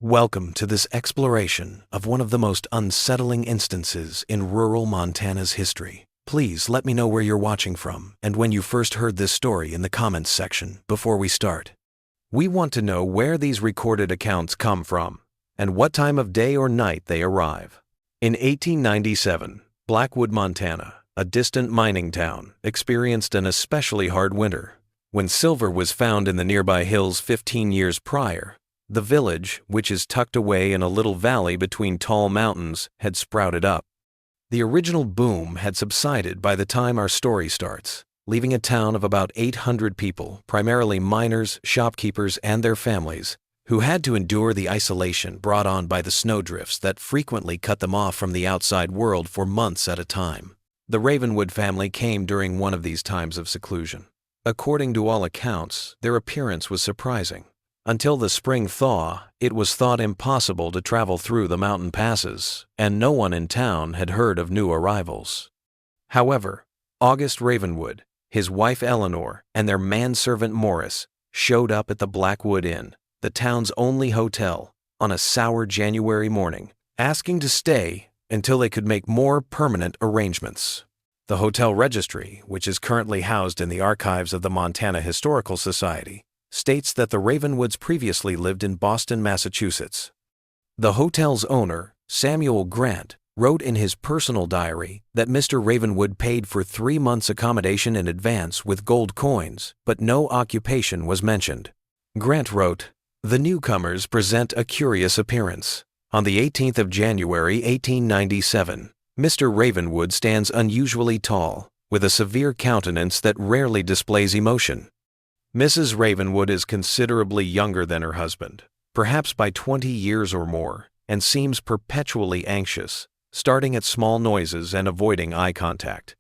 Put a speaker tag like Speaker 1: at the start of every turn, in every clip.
Speaker 1: Welcome to this exploration of one of the most unsettling instances in rural Montana's history. Please let me know where you're watching from and when you first heard this story in the comments section before we start. We want to know where these recorded accounts come from and what time of day or night they arrive. In 1897, Blackwood, Montana, a distant mining town, experienced an especially hard winter. When silver was found in the nearby hills 15 years prior, the village, which is tucked away in a little valley between tall mountains, had sprouted up. The original boom had subsided by the time our story starts, leaving a town of about 800 people, primarily miners, shopkeepers, and their families, who had to endure the isolation brought on by the snowdrifts that frequently cut them off from the outside world for months at a time. The Ravenwood family came during one of these times of seclusion. According to all accounts, their appearance was surprising. Until the spring thaw, it was thought impossible to travel through the mountain passes, and no one in town had heard of new arrivals. However, August Ravenwood, his wife Eleanor, and their manservant Morris showed up at the Blackwood Inn, the town's only hotel, on a sour January morning, asking to stay until they could make more permanent arrangements. The hotel registry, which is currently housed in the archives of the Montana Historical Society, states that the Ravenwoods previously lived in Boston, Massachusetts. The hotel's owner, Samuel Grant, wrote in his personal diary that Mr. Ravenwood paid for 3 months' accommodation in advance with gold coins, but no occupation was mentioned. Grant wrote, "The newcomers present a curious appearance. On the 18th of January, 1897, Mr. Ravenwood stands unusually tall, with a severe countenance that rarely displays emotion. Mrs. Ravenwood is considerably younger than her husband, perhaps by 20 years or more, and seems perpetually anxious, starting at small noises and avoiding eye contact.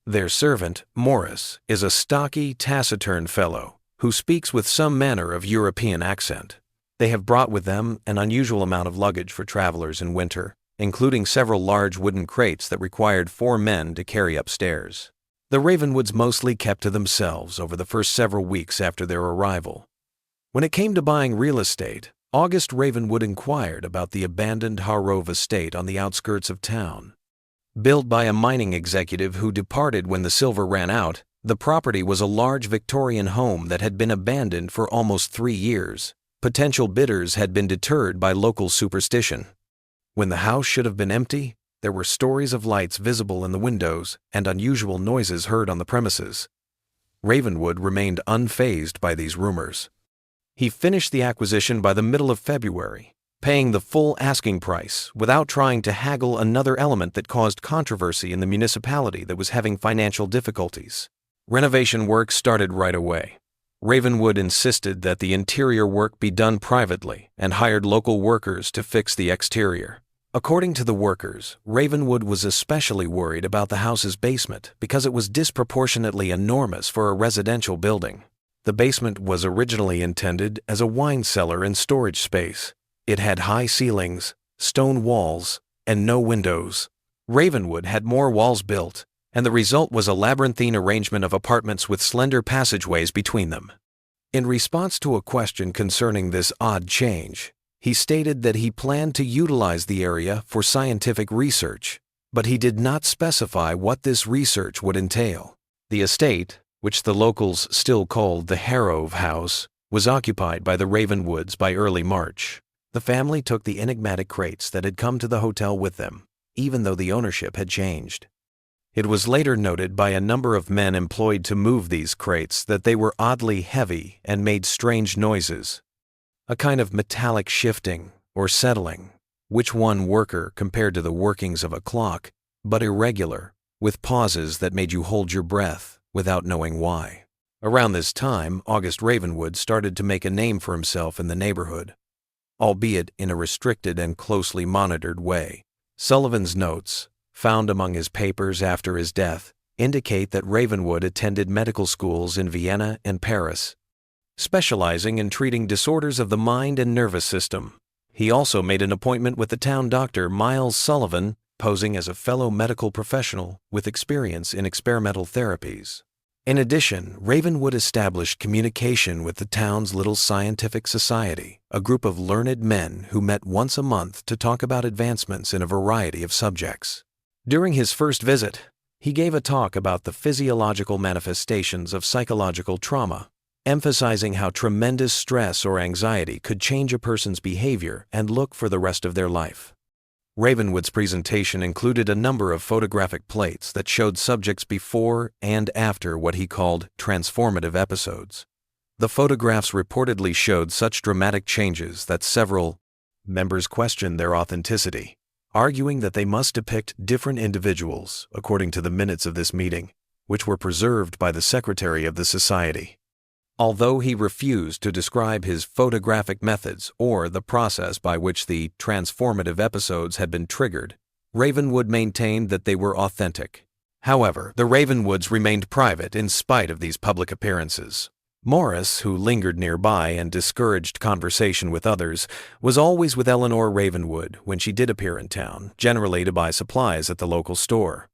Speaker 1: Their servant, Morris, is a stocky, taciturn fellow who speaks with some manner of European accent. They have brought with them an unusual amount of luggage for travelers in winter, including several large wooden crates that required 4 men to carry upstairs. The Ravenwoods mostly kept to themselves over the first several weeks after their arrival. When it came to buying real estate, August Ravenwood inquired about the abandoned Harrove estate on the outskirts of town. Built by a mining executive who departed when the silver ran out, the property was a large Victorian home that had been abandoned for almost 3 years. Potential bidders had been deterred by local superstition. When the house should have been empty, there were stories of lights visible in the windows and unusual noises heard on the premises. Ravenwood remained unfazed by these rumors. He finished the acquisition by the middle of February, paying the full asking price without trying to haggle another element that caused controversy in the municipality that was having financial difficulties. Renovation work started right away. Ravenwood insisted that the interior work be done privately and hired local workers to fix the exterior. According to the workers, Ravenwood was especially worried about the house's basement because it was disproportionately enormous for a residential building. The basement was originally intended as a wine cellar and storage space. It had high ceilings, stone walls, and no windows. Ravenwood had more walls built, and the result was a labyrinthine arrangement of apartments with slender passageways between them. In response to a question concerning this odd change, he stated that he planned to utilize the area for scientific research, but he did not specify what this research would entail. The estate, which the locals still called the Harrove House, was occupied by the Ravenwoods by early March. The family took the enigmatic crates that had come to the hotel with them, even though the ownership had changed. It was later noted by a number of men employed to move these crates that they were oddly heavy and made strange noises. A kind of metallic shifting or settling, which one worker compared to the workings of a clock, but irregular, with pauses that made you hold your breath without knowing why. Around this time, August Ravenwood started to make a name for himself in the neighborhood, albeit in a restricted and closely monitored way. Sullivan's notes, found among his papers after his death, indicate that Ravenwood attended medical schools in Vienna and Paris, specializing in treating disorders of the mind and nervous system. He also made an appointment with the town doctor Miles Sullivan, posing as a fellow medical professional with experience in experimental therapies. In addition, Ravenwood established communication with the town's Little Scientific Society, a group of learned men who met once a month to talk about advancements in a variety of subjects. During his first visit, he gave a talk about the physiological manifestations of psychological trauma, emphasizing how tremendous stress or anxiety could change a person's behavior and look for the rest of their life. Ravenwood's presentation included a number of photographic plates that showed subjects before and after what he called transformative episodes. The photographs reportedly showed such dramatic changes that several members questioned their authenticity, arguing that they must depict different individuals according to the minutes of this meeting, which were preserved by the secretary of the society. Although he refused to describe his photographic methods or the process by which the transformative episodes had been triggered, Ravenwood maintained that they were authentic. However, the Ravenwoods remained private in spite of these public appearances. Morris, who lingered nearby and discouraged conversation with others, was always with Eleanor Ravenwood when she did appear in town, generally to buy supplies at the local store.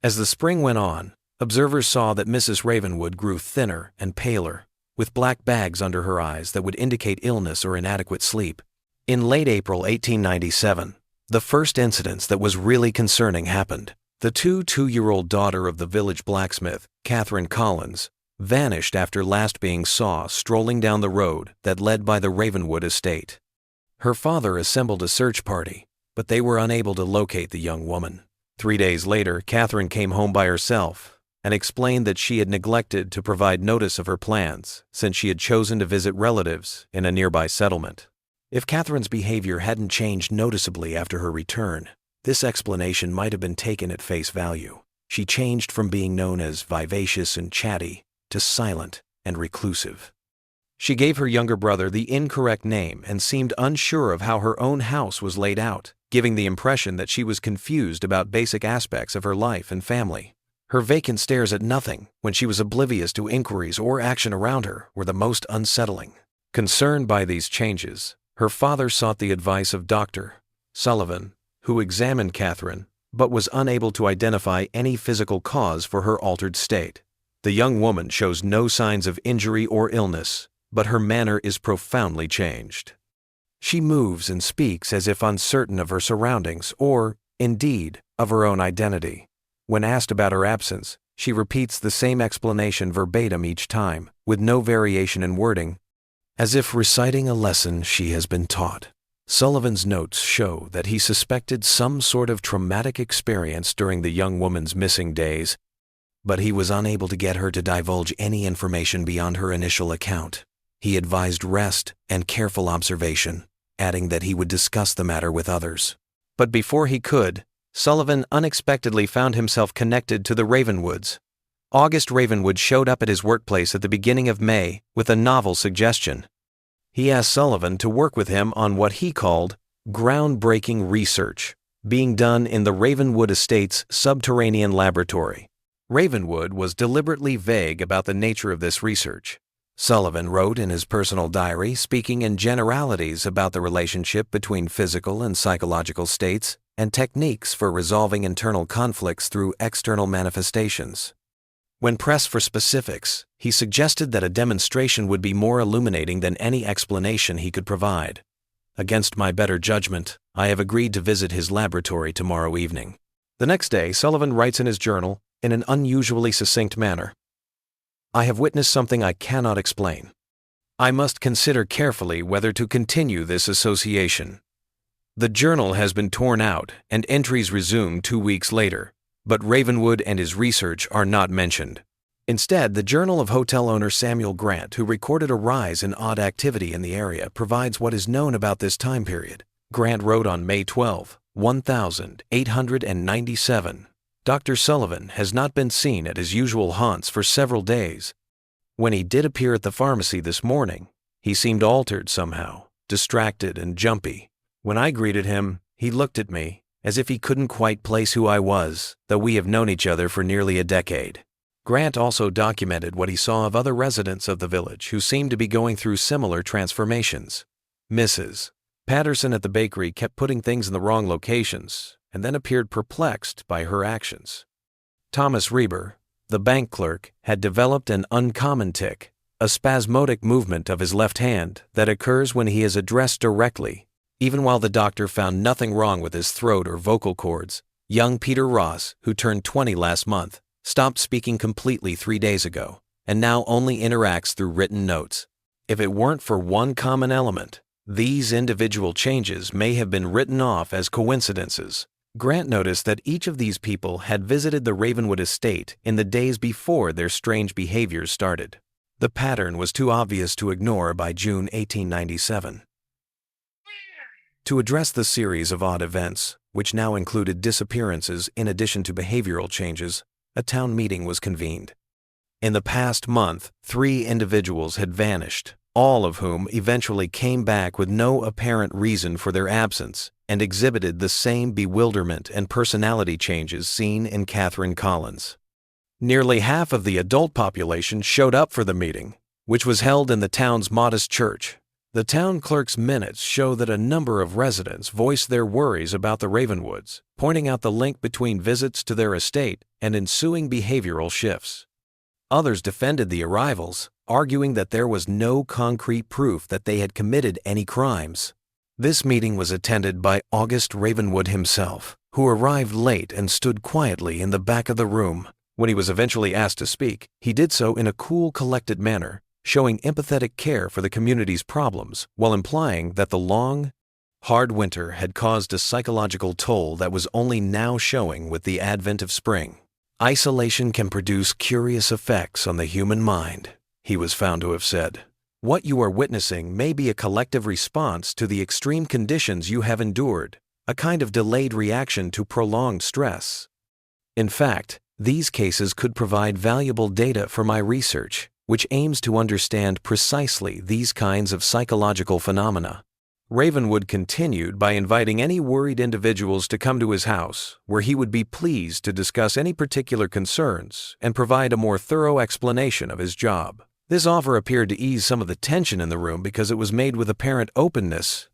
Speaker 1: As the spring went on, observers saw that Mrs. Ravenwood grew thinner and paler, with black bags under her eyes that would indicate illness or inadequate sleep. In late April 1897, the first incident that was really concerning happened. The two-year-old daughter of the village blacksmith, Catherine Collins, vanished after last being saw strolling down the road that led by the Ravenwood estate. Her father assembled a search party, but they were unable to locate the young woman. 3 days later, Catherine came home by herself and explained that she had neglected to provide notice of her plans since she had chosen to visit relatives in a nearby settlement. If Catherine's behavior hadn't changed noticeably after her return, this explanation might have been taken at face value. She changed from being known as vivacious and chatty to silent and reclusive. She gave her younger brother the incorrect name and seemed unsure of how her own house was laid out, giving the impression that she was confused about basic aspects of her life and family. Her vacant stares at nothing when she was oblivious to inquiries or action around her were the most unsettling. Concerned by these changes, her father sought the advice of Dr. Sullivan, who examined Catherine but was unable to identify any physical cause for her altered state. The young woman shows no signs of injury or illness, but her manner is profoundly changed. She moves and speaks as if uncertain of her surroundings or, indeed, of her own identity. When asked about her absence, she repeats the same explanation verbatim each time, with no variation in wording, as if reciting a lesson she has been taught. Sullivan's notes show that he suspected some sort of traumatic experience during the young woman's missing days, but he was unable to get her to divulge any information beyond her initial account. He advised rest and careful observation, adding that he would discuss the matter with others. But before he could, Sullivan unexpectedly found himself connected to the Ravenwoods. August Ravenwood showed up at his workplace at the beginning of May with a novel suggestion. He asked Sullivan to work with him on what he called groundbreaking research being done in the Ravenwood Estate's subterranean laboratory. Ravenwood was deliberately vague about the nature of this research. Sullivan wrote in his personal diary, speaking in generalities about the relationship between physical and psychological states and techniques for resolving internal conflicts through external manifestations. When pressed for specifics, he suggested that a demonstration would be more illuminating than any explanation he could provide. Against my better judgment, I have agreed to visit his laboratory tomorrow evening. The next day, Sullivan writes in his journal, in an unusually succinct manner, I have witnessed something I cannot explain. I must consider carefully whether to continue this association. The journal has been torn out and entries resumed 2 weeks later, but Ravenwood and his research are not mentioned. Instead, the journal of hotel owner Samuel Grant, who recorded a rise in odd activity in the area, provides what is known about this time period. Grant wrote on May 12, 1897, Dr. Sullivan has not been seen at his usual haunts for several days. When he did appear at the pharmacy this morning, he seemed altered somehow, distracted and jumpy. When I greeted him, he looked at me as if he couldn't quite place who I was, though we have known each other for nearly a decade. Grant also documented what he saw of other residents of the village who seemed to be going through similar transformations. Mrs. Patterson at the bakery kept putting things in the wrong locations and then appeared perplexed by her actions. Thomas Reber, The bank clerk had developed an uncommon tic, a spasmodic movement of his left hand that occurs when he is addressed directly. Even while the doctor found nothing wrong with his throat or vocal cords, young Peter Ross, who turned 20 last month, stopped speaking completely 3 days ago, and now only interacts through written notes. If it weren't for one common element, these individual changes may have been written off as coincidences. Grant noticed that each of these people had visited the Ravenwood estate in the days before their strange behaviors started. The pattern was too obvious to ignore by June 1897. To address the series of odd events, which now included disappearances in addition to behavioral changes, a town meeting was convened. In the past month, 3 individuals had vanished, all of whom eventually came back with no apparent reason for their absence and exhibited the same bewilderment and personality changes seen in Catherine Collins. Nearly half of the adult population showed up for the meeting, which was held in the town's modest church. The town clerk's minutes show that a number of residents voiced their worries about the Ravenwoods, pointing out the link between visits to their estate and ensuing behavioral shifts. Others defended the arrivals, arguing that there was no concrete proof that they had committed any crimes. This meeting was attended by August Ravenwood himself, who arrived late and stood quietly in the back of the room. When he was eventually asked to speak, he did so in a cool, collected manner, showing empathetic care for the community's problems while implying that the long, hard winter had caused a psychological toll that was only now showing with the advent of spring. Isolation can produce curious effects on the human mind, he was found to have said. What you are witnessing may be a collective response to the extreme conditions you have endured, a kind of delayed reaction to prolonged stress. In fact, these cases could provide valuable data for my research, which aims to understand precisely these kinds of psychological phenomena. Ravenwood continued by inviting any worried individuals to come to his house, where he would be pleased to discuss any particular concerns and provide a more thorough explanation of his job. This offer appeared to ease some of the tension in the room because it was made with apparent openness.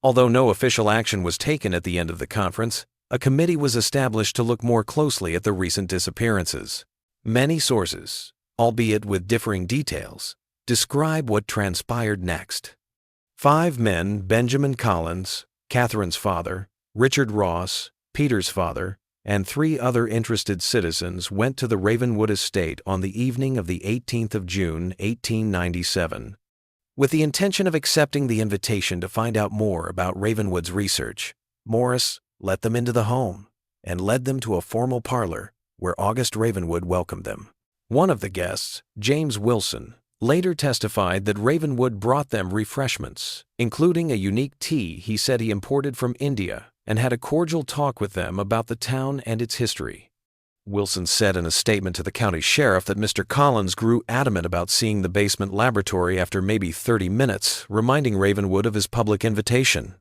Speaker 1: Although no official action was taken at the end of the conference, a committee was established to look more closely at the recent disappearances. Many sources, albeit with differing details, describe what transpired next. 5 men, Benjamin Collins, Catherine's father, Richard Ross, Peter's father, and 3 other interested citizens went to the Ravenwood estate on the evening of the 18th of June, 1897. With the intention of accepting the invitation to find out more about Ravenwood's research, Morris let them into the home and led them to a formal parlor where August Ravenwood welcomed them. One of the guests, James Wilson, later testified that Ravenwood brought them refreshments, including a unique tea he said he imported from India, and had a cordial talk with them about the town and its history. Wilson said in a statement to the county sheriff that Mr. Collins grew adamant about seeing the basement laboratory after maybe 30 minutes, reminding Ravenwood of his public invitation.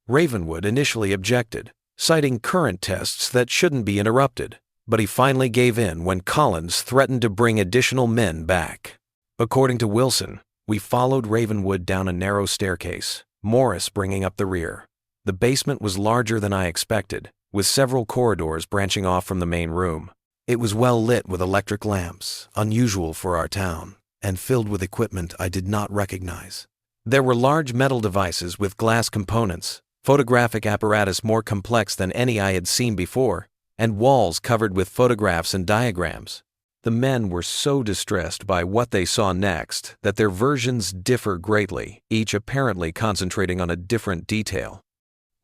Speaker 1: Ravenwood initially objected, citing current tests that shouldn't be interrupted, but he finally gave in when Collins threatened to bring additional men back. According to Wilson, we followed Ravenwood down a narrow staircase, Morris bringing up the rear. The basement was larger than I expected, with several corridors branching off from the main room. It was well lit with electric lamps, unusual for our town, and filled with equipment I did not recognize. There were large metal devices with glass components, photographic apparatus more complex than any I had seen before, and walls covered with photographs and diagrams. The men were so distressed by what they saw next that their versions differ greatly, each apparently concentrating on a different detail.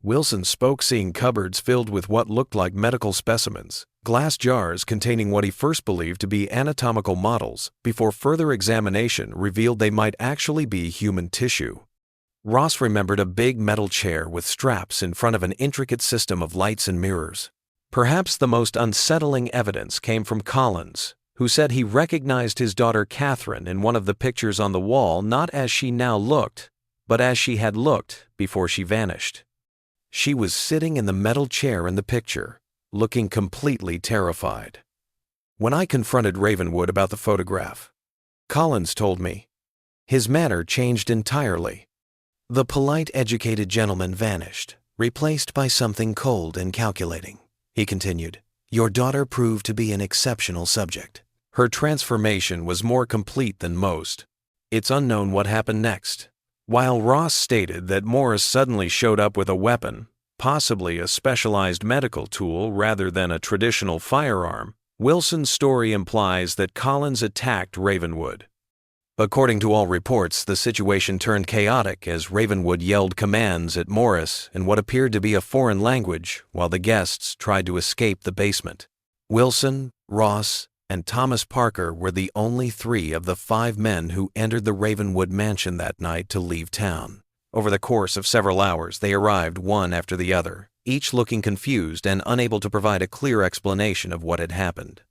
Speaker 1: Wilson spoke seeing cupboards filled with what looked like medical specimens, glass jars containing what he first believed to be anatomical models, before further examination revealed they might actually be human tissue. Ross remembered a big metal chair with straps in front of an intricate system of lights and mirrors. Perhaps the most unsettling evidence came from Collins, who said he recognized his daughter Catherine in one of the pictures on the wall not as she now looked, but as she had looked before she vanished. She was sitting in the metal chair in the picture, looking completely terrified. When I confronted Ravenwood about the photograph, Collins told me, his manner changed entirely. The polite, educated gentleman vanished, replaced by something cold and calculating. He continued, "Your daughter proved to be an exceptional subject. Her transformation was more complete than most. It's unknown what happened next. While Ross stated that Morris suddenly showed up with a weapon, possibly a specialized medical tool rather than a traditional firearm, Wilson's story implies that Collins attacked Ravenwood. According to all reports, the situation turned chaotic as Ravenwood yelled commands at Morris in what appeared to be a foreign language while the guests tried to escape the basement. Wilson, Ross, and Thomas Parker were the only 3 of the 5 men who entered the Ravenwood mansion that night to leave town. Over the course of several hours, they arrived one after the other, each looking confused and unable to provide a clear explanation of what had happened.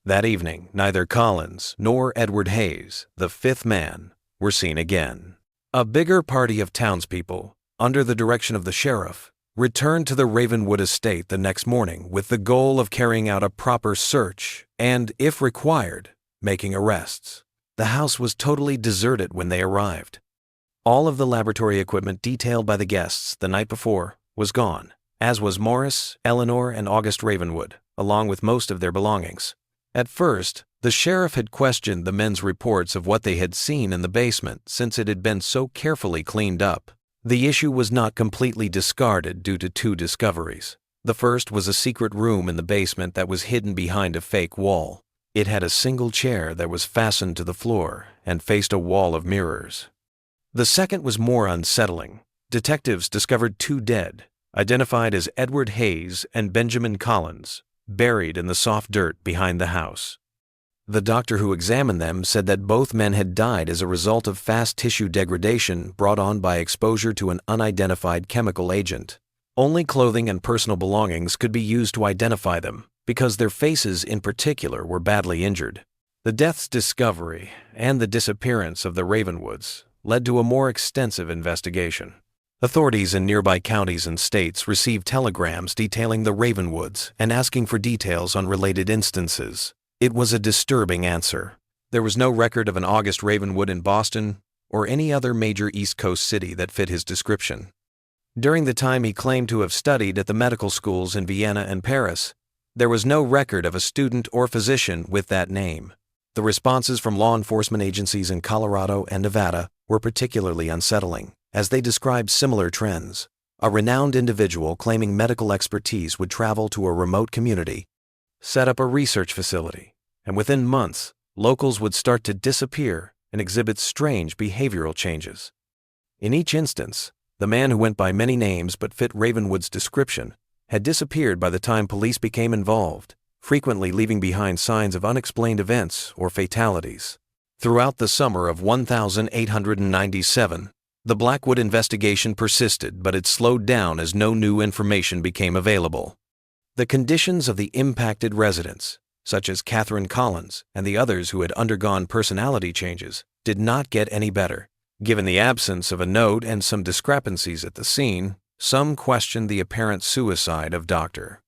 Speaker 1: That evening, neither Collins nor Edward Hayes, the 5th man, were seen again. A bigger party of townspeople, under the direction of the sheriff, returned to the Ravenwood estate the next morning with the goal of carrying out a proper search and, if required, making arrests. The house was totally deserted when they arrived. All of the laboratory equipment detailed by the guests the night before was gone, as was Morris, Eleanor, and August Ravenwood, along with most of their belongings. At first, the sheriff had questioned the men's reports of what they had seen in the basement since it had been so carefully cleaned up. The issue was not completely discarded due to 2 discoveries. The first was a secret room in the basement that was hidden behind a fake wall. It had a single chair that was fastened to the floor and faced a wall of mirrors. The second was more unsettling. Detectives discovered 2 dead, identified as Edward Hayes and Benjamin Collins, buried in the soft dirt behind the house. The doctor who examined them said that both men had died as a result of fast tissue degradation brought on by exposure to an unidentified chemical agent. Only clothing and personal belongings could be used to identify them, because their faces in particular were badly injured. The death's discovery and the disappearance of the Ravenwoods led to a more extensive investigation. Authorities in nearby counties and states received telegrams detailing the Ravenwoods and asking for details on related instances. It was a disturbing answer. There was no record of an August Ravenwood in Boston or any other major East Coast city that fit his description. During the time he claimed to have studied at the medical schools in Vienna and Paris, there was no record of a student or physician with that name. The responses from law enforcement agencies in Colorado and Nevada were particularly unsettling, as they described similar trends. A renowned individual claiming medical expertise would travel to a remote community, set up a research facility, and within months, locals would start to disappear and exhibit strange behavioral changes. In each instance, the man who went by many names but fit Ravenwood's description had disappeared by the time police became involved, frequently leaving behind signs of unexplained events or fatalities. Throughout the summer of 1897, the Blackwood investigation persisted, but it slowed down as no new information became available. The conditions of the impacted residents, such as Catherine Collins and the others who had undergone personality changes, did not get any better. Given the absence of a note and some discrepancies at the scene, some questioned the apparent suicide of Dr.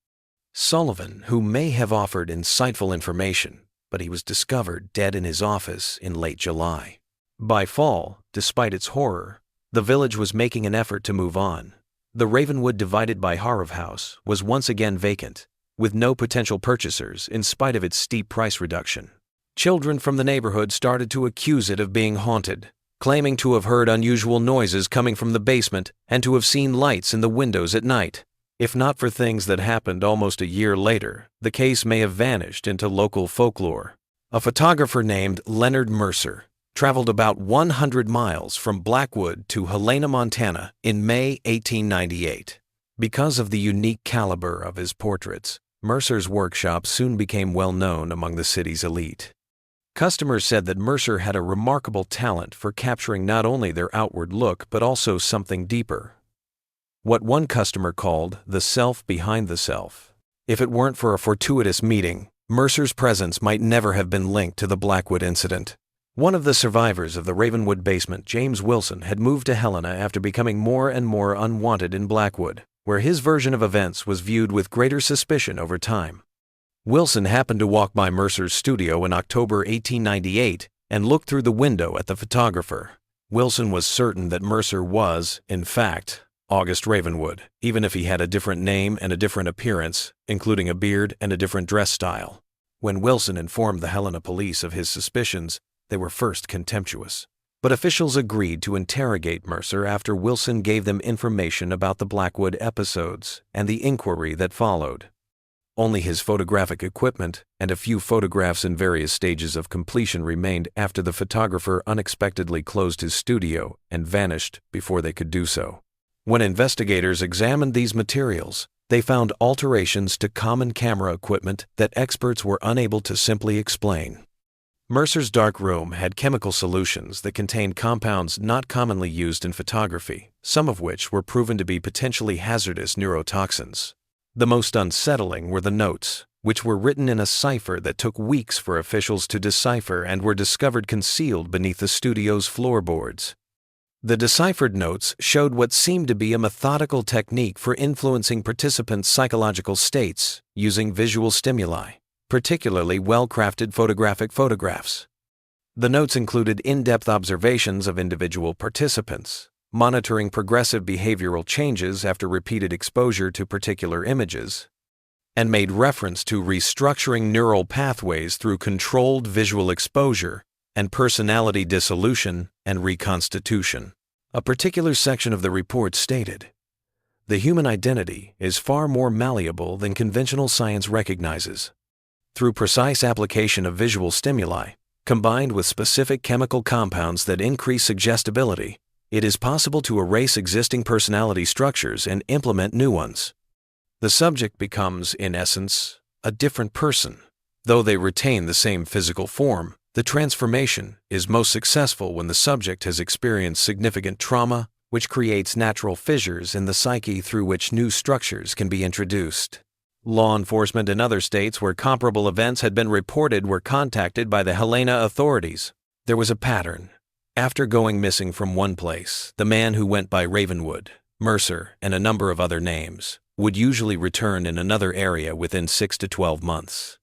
Speaker 1: Sullivan, who may have offered insightful information, but he was discovered dead in his office in late July. By fall, despite its horror, the village was making an effort to move on. The Ravenwood divided by Harv House was once again vacant, with no potential purchasers in spite of its steep price reduction. Children from the neighborhood started to accuse it of being haunted, claiming to have heard unusual noises coming from the basement and to have seen lights in the windows at night. If not for things that happened almost a year later, the case may have vanished into local folklore. A photographer named Leonard Mercer traveled about 100 miles from Blackwood to Helena, Montana in May 1898. Because of the unique caliber of his portraits, Mercer's workshop soon became well known among the city's elite. Customers said that Mercer had a remarkable talent for capturing not only their outward look but also something deeper. What one customer called the self behind the self. If it weren't for a fortuitous meeting, Mercer's presence might never have been linked to the Blackwood incident. One of the survivors of the Ravenwood basement, James Wilson, had moved to Helena after becoming more and more unwanted in Blackwood, where his version of events was viewed with greater suspicion over time. Wilson happened to walk by Mercer's studio in October 1898 and looked through the window at the photographer. Wilson was certain that Mercer was, in fact, August Ravenwood, even if he had a different name and a different appearance, including a beard and a different dress style. When Wilson informed the Helena police of his suspicions, they were first contemptuous. But officials agreed to interrogate Mercer after Wilson gave them information about the Blackwood episodes and the inquiry that followed. Only his photographic equipment and a few photographs in various stages of completion remained after the photographer unexpectedly closed his studio and vanished before they could do so. When investigators examined these materials, they found alterations to common camera equipment that experts were unable to simply explain. Mercer's dark room had chemical solutions that contained compounds not commonly used in photography, some of which were proven to be potentially hazardous neurotoxins. The most unsettling were the notes, which were written in a cipher that took weeks for officials to decipher and were discovered concealed beneath the studio's floorboards. The deciphered notes showed what seemed to be a methodical technique for influencing participants' psychological states using visual stimuli, particularly well-crafted photographic photographs. The notes included in-depth observations of individual participants, monitoring progressive behavioral changes after repeated exposure to particular images, and made reference to restructuring neural pathways through controlled visual exposure and personality dissolution and reconstitution. A particular section of the report stated, "The human identity is far more malleable than conventional science recognizes. Through precise application of visual stimuli, combined with specific chemical compounds that increase suggestibility, it is possible to erase existing personality structures and implement new ones. The subject becomes, in essence, a different person. Though they retain the same physical form, the transformation is most successful when the subject has experienced significant trauma, which creates natural fissures in the psyche through which new structures can be introduced." Law enforcement in other states where comparable events had been reported were contacted by the Helena authorities. There was a pattern. After going missing from one place, the man who went by Ravenwood, Mercer, and a number of other names would usually return in another area within 6 to 12 months,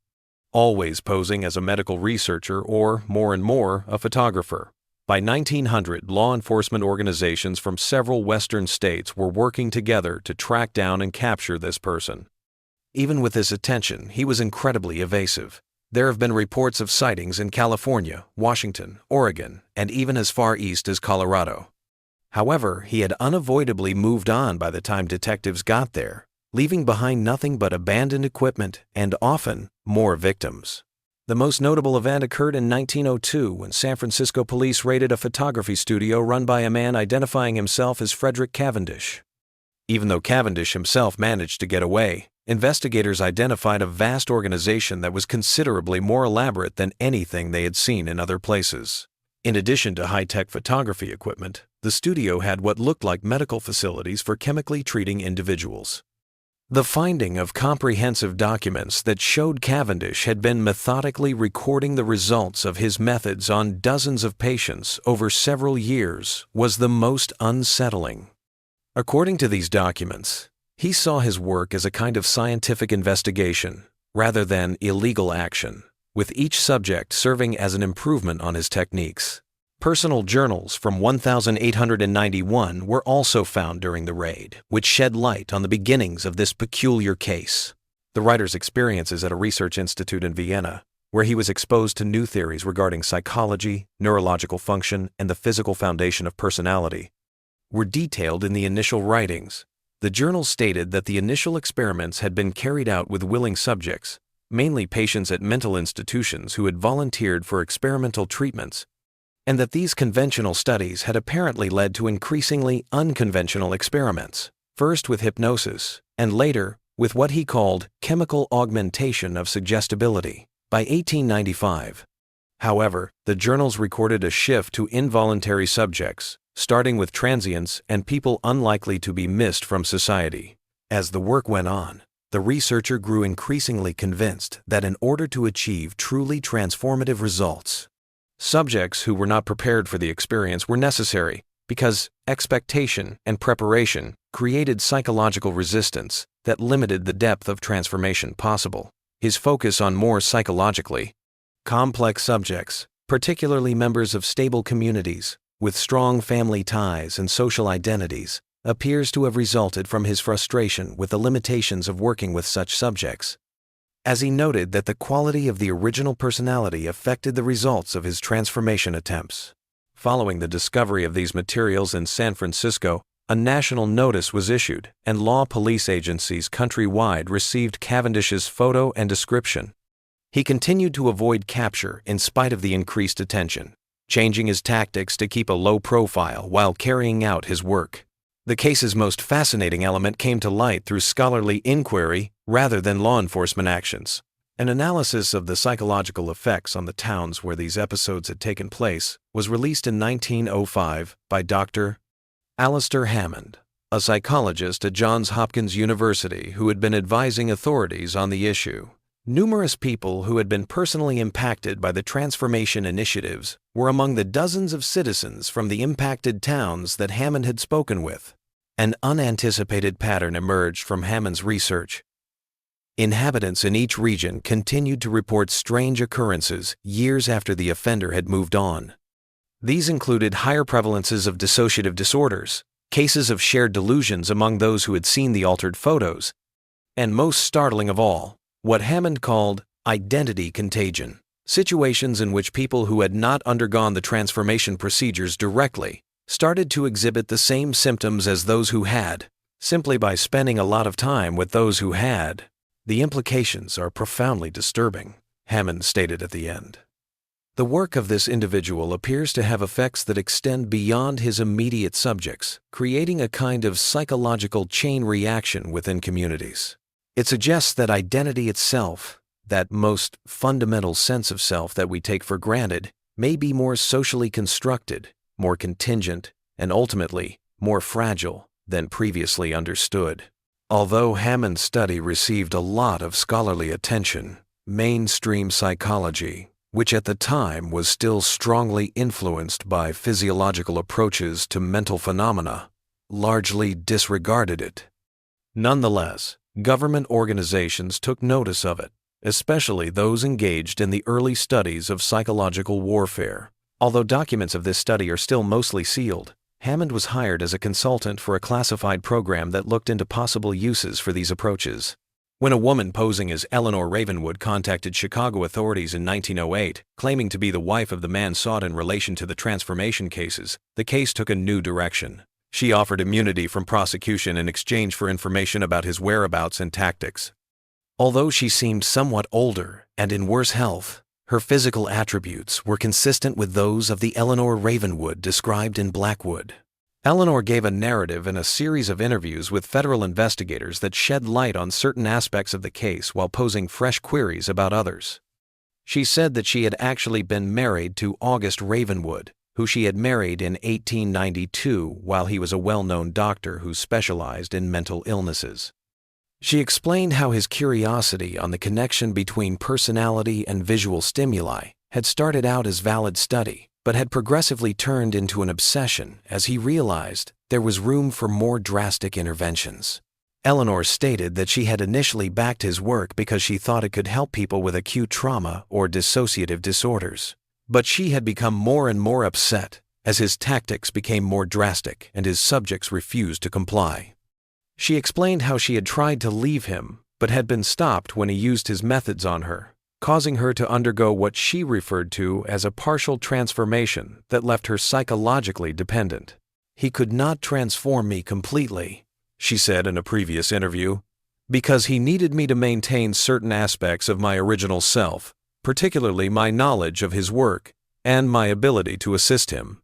Speaker 1: always posing as a medical researcher or, more and more, a photographer. By 1900, law enforcement organizations from several western states were working together to track down and capture this person. Even with this attention, he was incredibly evasive. There have been reports of sightings in California, Washington, Oregon, and even as far east as Colorado. However, he had unavoidably moved on by the time detectives got there, leaving behind nothing but abandoned equipment and often more victims. The most notable event occurred in 1902 when San Francisco police raided a photography studio run by a man identifying himself as Frederick Cavendish. Even though Cavendish himself managed to get away, investigators identified a vast organization that was considerably more elaborate than anything they had seen in other places. In addition to high-tech photography equipment, the studio had what looked like medical facilities for chemically treating individuals. The finding of comprehensive documents that showed Cavendish had been methodically recording the results of his methods on dozens of patients over several years was the most unsettling. According to these documents, he saw his work as a kind of scientific investigation rather than illegal action, with each subject serving as an improvement on his techniques. Personal journals from 1891 were also found during the raid, which shed light on the beginnings of this peculiar case. The writer's experiences at a research institute in Vienna, where he was exposed to new theories regarding psychology, neurological function, and the physical foundation of personality, were detailed in the initial writings. The journal stated that the initial experiments had been carried out with willing subjects, mainly patients at mental institutions who had volunteered for experimental treatments, and that these conventional studies had apparently led to increasingly unconventional experiments, first with hypnosis, and later with what he called chemical augmentation of suggestibility. By 1895, however, the journals recorded a shift to involuntary subjects, starting with transients and people unlikely to be missed from society. As the work went on, the researcher grew increasingly convinced that in order to achieve truly transformative results, subjects who were not prepared for the experience were necessary because expectation and preparation created psychological resistance that limited the depth of transformation possible. His focus on more psychologically complex subjects, particularly members of stable communities with strong family ties and social identities, appears to have resulted from his frustration with the limitations of working with such subjects. as he noted that the quality of the original personality affected the results of his transformation attempts. Following the discovery of these materials in San Francisco, a national notice was issued, and law police agencies countrywide received Cavendish's photo and description. He continued to avoid capture in spite of the increased attention, changing his tactics to keep a low profile while carrying out his work. The case's most fascinating element came to light through scholarly inquiry rather than law enforcement actions. An analysis of the psychological effects on the towns where these episodes had taken place was released in 1905 by Dr. Alistair Hammond, a psychologist at Johns Hopkins University who had been advising authorities on the issue. Numerous people who had been personally impacted by the transformation initiatives were among the dozens of citizens from the impacted towns that Hammond had spoken with. An unanticipated pattern emerged from Hammond's research. Inhabitants in each region continued to report strange occurrences years after the offender had moved on. These included higher prevalences of dissociative disorders, cases of shared delusions among those who had seen the altered photos, and most startling of all, what Hammond called identity contagion, situations in which people who had not undergone the transformation procedures directly started to exhibit the same symptoms as those who had, simply by spending a lot of time with those who had. The implications are profoundly disturbing, Hammond stated at the end. The work of this individual appears to have effects that extend beyond his immediate subjects, creating a kind of psychological chain reaction within communities. It suggests that identity itself, that most fundamental sense of self that we take for granted, may be more socially constructed, more contingent, and ultimately more fragile than previously understood. Although Hammond's study received a lot of scholarly attention, mainstream psychology, which at the time was still strongly influenced by physiological approaches to mental phenomena, largely disregarded it. Nonetheless, government organizations took notice of it, especially those engaged in the early studies of psychological warfare. Although documents of this study are still mostly sealed, Hammond was hired as a consultant for a classified program that looked into possible uses for these approaches. When a woman posing as Eleanor Ravenwood contacted Chicago authorities in 1908, claiming to be the wife of the man sought in relation to the transformation cases, the case took a new direction. She offered immunity from prosecution in exchange for information about his whereabouts and tactics. Although she seemed somewhat older and in worse health, her physical attributes were consistent with those of the Eleanor Ravenwood described in Blackwood. Eleanor gave a narrative in a series of interviews with federal investigators that shed light on certain aspects of the case while posing fresh queries about others. She said that she had actually been married to August Ravenwood, who she had married in 1892 while he was a well-known doctor who specialized in mental illnesses. She explained how his curiosity on the connection between personality and visual stimuli had started out as valid study, but had progressively turned into an obsession as he realized there was room for more drastic interventions. Eleanor stated that she had initially backed his work because she thought it could help people with acute trauma or dissociative disorders. But she had become more and more upset as his tactics became more drastic and his subjects refused to comply. She explained how she had tried to leave him, but had been stopped when he used his methods on her, causing her to undergo what she referred to as a partial transformation that left her psychologically dependent. "He could not transform me completely," she said in a previous interview, "because he needed me to maintain certain aspects of my original self, particularly my knowledge of his work and my ability to assist him.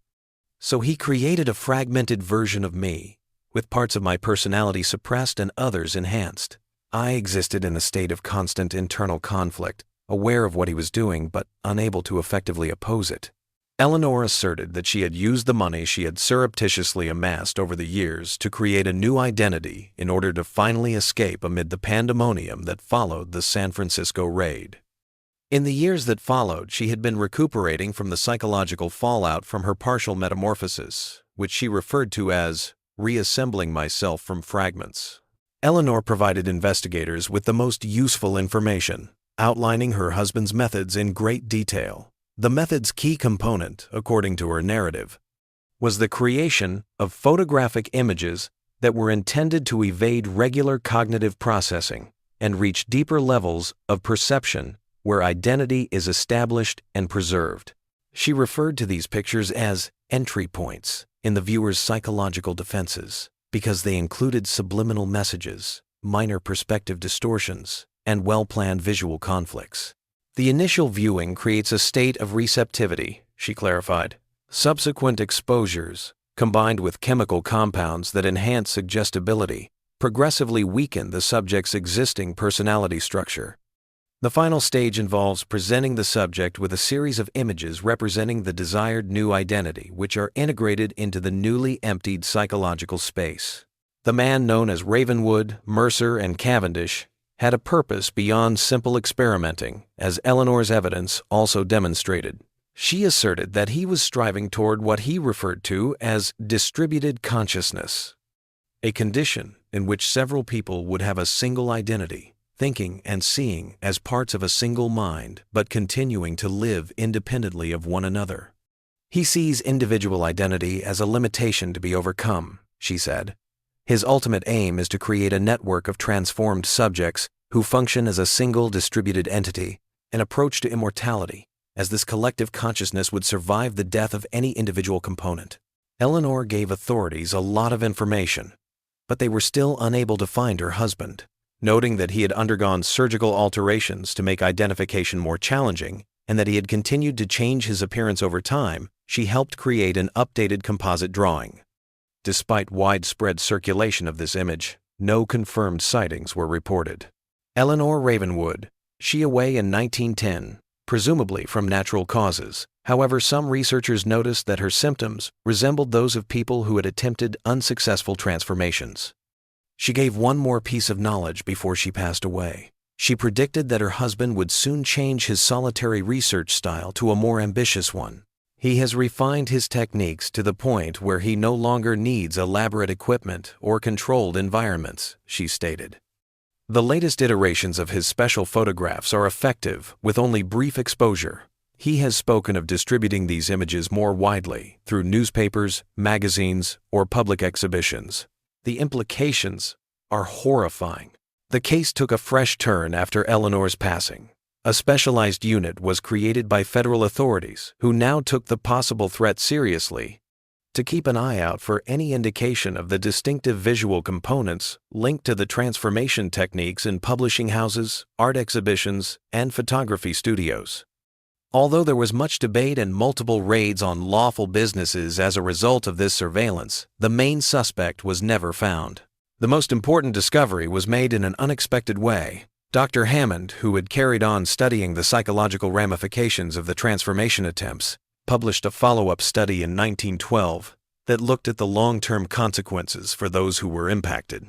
Speaker 1: So he created a fragmented version of me, with parts of my personality suppressed and others enhanced. I existed in a state of constant internal conflict, aware of what he was doing but unable to effectively oppose it." Eleanor asserted that she had used the money she had surreptitiously amassed over the years to create a new identity in order to finally escape amid the pandemonium that followed the San Francisco raid. In the years that followed, she had been recuperating from the psychological fallout from her partial metamorphosis, which she referred to as reassembling myself from fragments. Eleanor provided investigators with the most useful information, outlining her husband's methods in great detail. The method's key component, according to her narrative, was the creation of photographic images that were intended to evade regular cognitive processing and reach deeper levels of perception where identity is established and preserved. She referred to these pictures as entry points in the viewer's psychological defenses because they included subliminal messages, minor perspective distortions, and well-planned visual conflicts. The initial viewing creates a state of receptivity, she clarified. Subsequent exposures, combined with chemical compounds that enhance suggestibility, progressively weaken the subject's existing personality structure. The final stage involves presenting the subject with a series of images representing the desired new identity, which are integrated into the newly emptied psychological space. The man known as Ravenwood, Mercer, and Cavendish had a purpose beyond simple experimenting, as Eleanor's evidence also demonstrated. She asserted that he was striving toward what he referred to as distributed consciousness, a condition in which several people would have a single identity, thinking and seeing as parts of a single mind, but continuing to live independently of one another. He sees individual identity as a limitation to be overcome, she said. His ultimate aim is to create a network of transformed subjects who function as a single distributed entity, an approach to immortality, as this collective consciousness would survive the death of any individual component. Eleanor gave authorities a lot of information, but they were still unable to find her husband. Noting that he had undergone surgical alterations to make identification more challenging and that he had continued to change his appearance over time, she helped create an updated composite drawing. Despite widespread circulation of this image, no confirmed sightings were reported. Eleanor Ravenwood, she away in 1910, presumably from natural causes. However, some researchers noticed that her symptoms resembled those of people who had attempted unsuccessful transformations. She gave one more piece of knowledge before she passed away. She predicted that her husband would soon change his solitary research style to a more ambitious one. He has refined his techniques to the point where he no longer needs elaborate equipment or controlled environments, she stated. The latest iterations of his special photographs are effective with only brief exposure. He has spoken of distributing these images more widely through newspapers, magazines, or public exhibitions. The implications are horrifying. The case took a fresh turn after Eleanor's passing. A specialized unit was created by federal authorities who now took the possible threat seriously to keep an eye out for any indication of the distinctive visual components linked to the transformation techniques in publishing houses, art exhibitions, and photography studios. Although there was much debate and multiple raids on lawful businesses as a result of this surveillance, the main suspect was never found. The most important discovery was made in an unexpected way. Dr. Hammond, who had carried on studying the psychological ramifications of the transformation attempts, published a follow-up study in 1912 that looked at the long-term consequences for those who were impacted.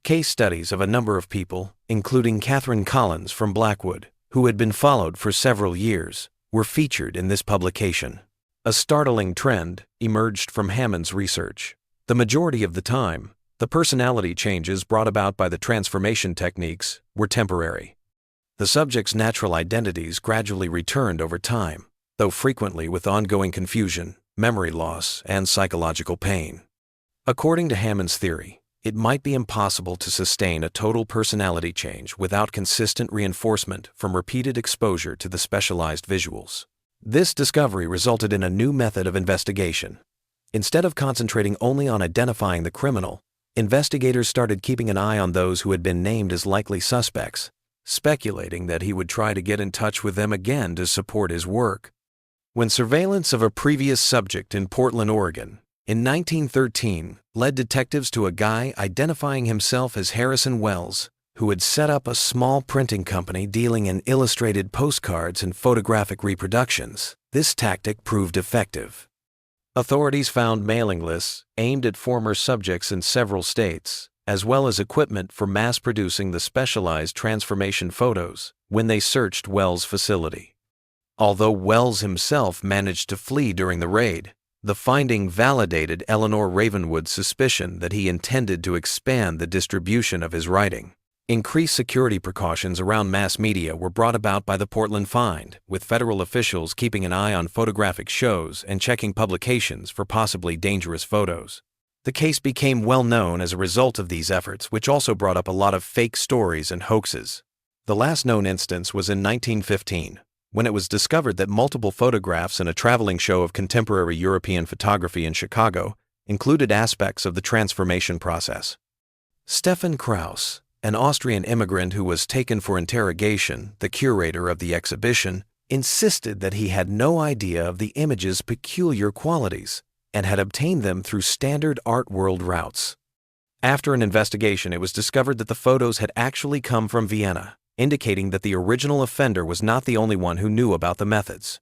Speaker 1: Case studies of a number of people, including Catherine Collins from Blackwood, who had been followed for several years, were featured in this publication. A startling trend emerged from Hammond's research. The majority of the time, the personality changes brought about by the transformation techniques were temporary. The subject's natural identities gradually returned over time, though frequently with ongoing confusion, memory loss, and psychological pain. According to Hammond's theory, it might be impossible to sustain a total personality change without consistent reinforcement from repeated exposure to the specialized visuals. This discovery resulted in a new method of investigation. Instead of concentrating only on identifying the criminal, investigators started keeping an eye on those who had been named as likely suspects, speculating that he would try to get in touch with them again to support his work. When surveillance of a previous subject in Portland, Oregon, in 1913, led detectives to a guy identifying himself as Harrison Wells, who had set up a small printing company dealing in illustrated postcards and photographic reproductions. This tactic proved effective. Authorities found mailing lists aimed at former subjects in several states, as well as equipment for mass-producing the specialized transformation photos when they searched Wells' facility. Although Wells himself managed to flee during the raid, the finding validated Eleanor Ravenwood's suspicion that he intended to expand the distribution of his writing. Increased security precautions around mass media were brought about by the Portland find, with federal officials keeping an eye on photographic shows and checking publications for possibly dangerous photos. The case became well known as a result of these efforts, which also brought up a lot of fake stories and hoaxes. The last known instance was in 1915, when it was discovered that multiple photographs in a traveling show of contemporary European photography in Chicago included aspects of the transformation process. Stefan Kraus, an Austrian immigrant who was taken for interrogation, the curator of the exhibition, insisted that he had no idea of the image's peculiar qualities and had obtained them through standard art world routes. After an investigation, it was discovered that the photos had actually come from Vienna, indicating that the original offender was not the only one who knew about the methods.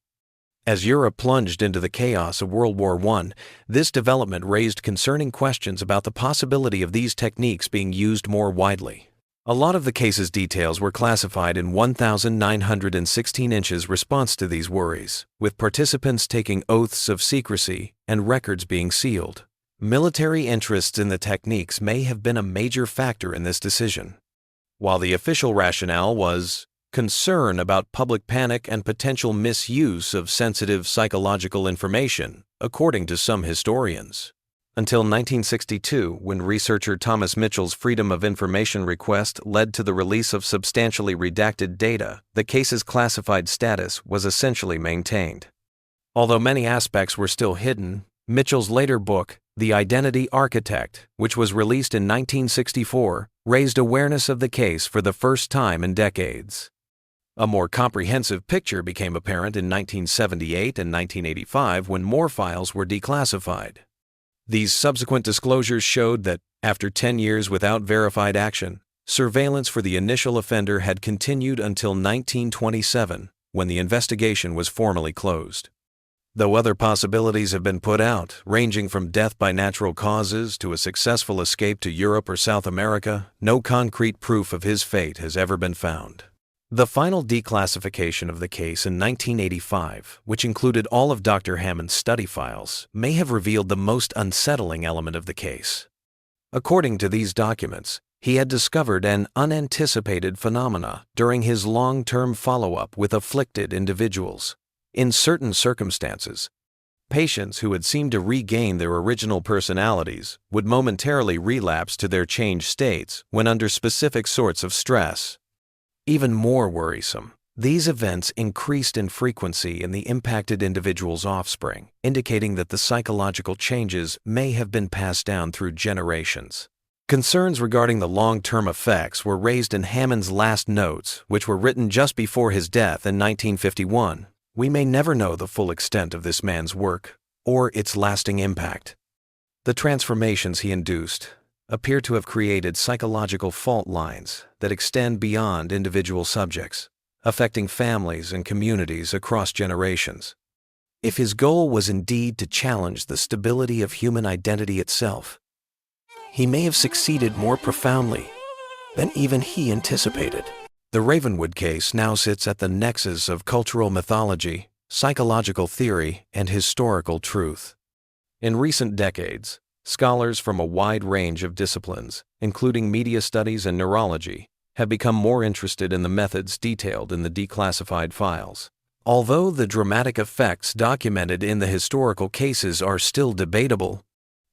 Speaker 1: As Europe plunged into the chaos of World War I, this development raised concerning questions about the possibility of these techniques being used more widely. A lot of the case's details were classified in 1,916 inches response to these worries, with participants taking oaths of secrecy and records being sealed. Military interests in the techniques may have been a major factor in this decision. While the official rationale was concern about public panic and potential misuse of sensitive psychological information, according to some historians. Until 1962, when researcher Thomas Mitchell's Freedom of Information request led to the release of substantially redacted data, the case's classified status was essentially maintained. Although many aspects were still hidden, Mitchell's later book, The Identity Architect, which was released in 1964, raised awareness of the case for the first time in decades. A more comprehensive picture became apparent in 1978 and 1985 when more files were declassified. These subsequent disclosures showed that, after 10 years without verified action, surveillance for the initial offender had continued until 1927, when the investigation was formally closed. Though other possibilities have been put out, ranging from death by natural causes to a successful escape to Europe or South America, no concrete proof of his fate has ever been found. The final declassification of the case in 1985, which included all of Dr. Hammond's study files, may have revealed the most unsettling element of the case. According to these documents, he had discovered an unanticipated phenomena during his long-term follow-up with afflicted individuals. In certain circumstances, patients who had seemed to regain their original personalities would momentarily relapse to their changed states when under specific sorts of stress. Even more worrisome, these events increased in frequency in the impacted individual's offspring, indicating that the psychological changes may have been passed down through generations. Concerns regarding the long-term effects were raised in Hammond's last notes, which were written just before his death in 1951. We may never know the full extent of this man's work or its lasting impact. The transformations he induced appear to have created psychological fault lines that extend beyond individual subjects, affecting families and communities across generations. If his goal was indeed to challenge the stability of human identity itself, he may have succeeded more profoundly than even he anticipated. The Ravenwood case now sits at the nexus of cultural mythology, psychological theory, and historical truth. In recent decades, scholars from a wide range of disciplines, including media studies and neurology, have become more interested in the methods detailed in the declassified files. Although the dramatic effects documented in the historical cases are still debatable,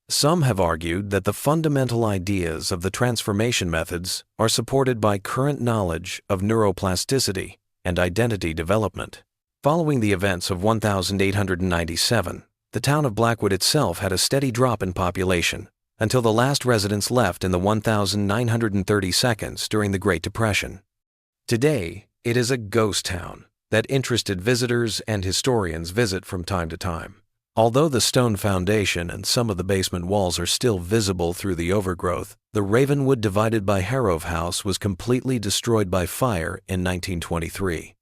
Speaker 1: some have argued that the fundamental ideas of the transformation methods are supported by current knowledge of neuroplasticity and identity development. Following the events of 1897, the town of Blackwood itself had a steady drop in population until the last residents left in the 1932 during the Great Depression. Today, it is a ghost town that interested visitors and historians visit from time to time. Although the stone foundation and some of the basement walls are still visible through the overgrowth, the Ravenwood divided by Harrove House was completely destroyed by fire in 1923.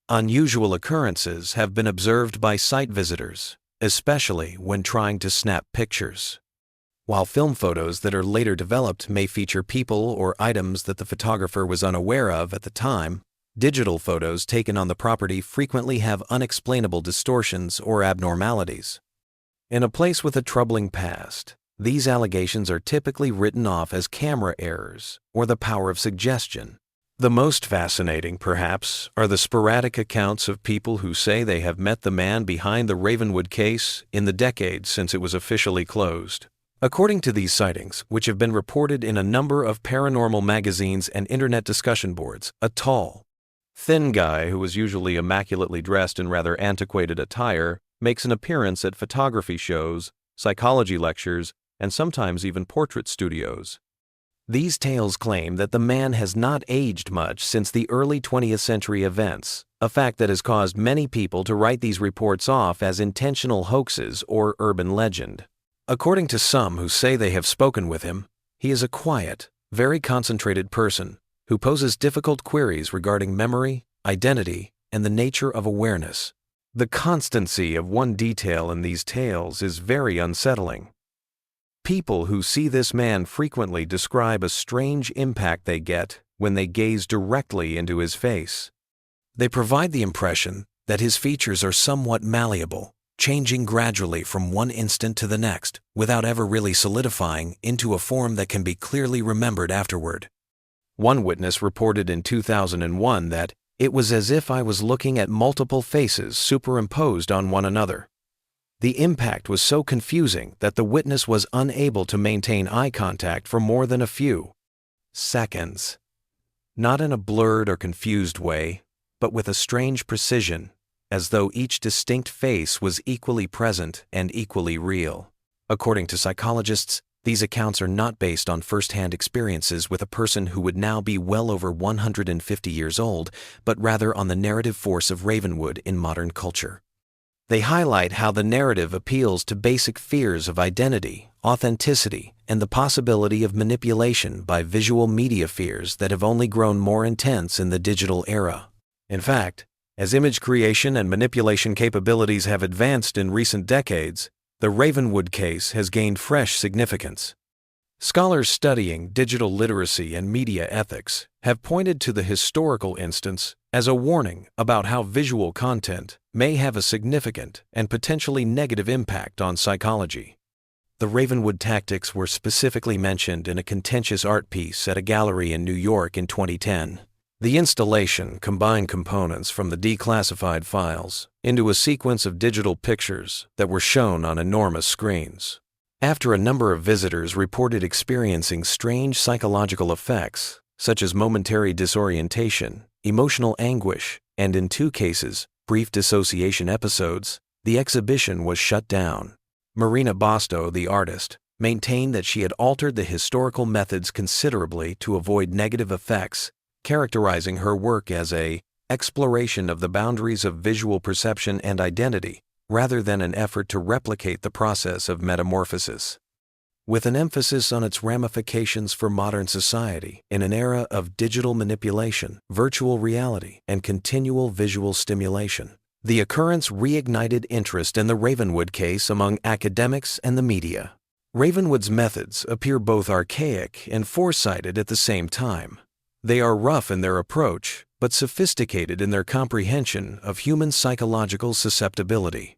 Speaker 1: Unusual occurrences have been observed by site visitors, especially when trying to snap pictures. While film photos that are later developed may feature people or items that the photographer was unaware of at the time, digital photos taken on the property frequently have unexplainable distortions or abnormalities. In a place with a troubling past, these allegations are typically written off as camera errors or the power of suggestion. The most fascinating, perhaps, are the sporadic accounts of people who say they have met the man behind the Ravenwood case in the decades since it was officially closed. According to these sightings, which have been reported in a number of paranormal magazines and internet discussion boards, a tall, thin guy who was usually immaculately dressed in rather antiquated attire makes an appearance at photography shows, psychology lectures, and sometimes even portrait studios. These tales claim that the man has not aged much since the early 20th century events, a fact that has caused many people to write these reports off as intentional hoaxes or urban legend. According to some who say they have spoken with him, he is a quiet, very concentrated person who poses difficult queries regarding memory, identity, and the nature of awareness. The constancy of one detail in these tales is very unsettling. People who see this man frequently describe a strange impact they get when they gaze directly into his face. They provide the impression that his features are somewhat malleable, changing gradually from one instant to the next without ever really solidifying into a form that can be clearly remembered afterward. One witness reported in 2001 that it was as if I was looking at multiple faces superimposed on one another. The impact was so confusing that the witness was unable to maintain eye contact for more than a few seconds. Not in a blurred or confused way, but with a strange precision, as though each distinct face was equally present and equally real. According to psychologists, these accounts are not based on first-hand experiences with a person who would now be well over 150 years old, but rather on the narrative force of Ravenwood in modern culture. They highlight how the narrative appeals to basic fears of identity, authenticity, and the possibility of manipulation by visual media fears that have only grown more intense in the digital era. In fact, as image creation and manipulation capabilities have advanced in recent decades, the Ravenwood case has gained fresh significance. Scholars studying digital literacy and media ethics have pointed to the historical instance as a warning about how visual content may have a significant and potentially negative impact on psychology. The Ravenwood tactics were specifically mentioned in a contentious art piece at a gallery in New York in 2010. The installation combined components from the declassified files into a sequence of digital pictures that were shown on enormous screens. After a number of visitors reported experiencing strange psychological effects, such as momentary disorientation, emotional anguish, and in 2 cases, brief dissociation episodes, the exhibition was shut down. Marina Bosto, the artist, maintained that she had altered the historical methods considerably to avoid negative effects, characterizing her work as an exploration of the boundaries of visual perception and identity, rather than an effort to replicate the process of metamorphosis. With an emphasis on its ramifications for modern society in an era of digital manipulation, virtual reality, and continual visual stimulation, the occurrence reignited interest in the Ravenwood case among academics and the media. Ravenwood's methods appear both archaic and foresighted at the same time. They are rough in their approach, but sophisticated in their comprehension of human psychological susceptibility.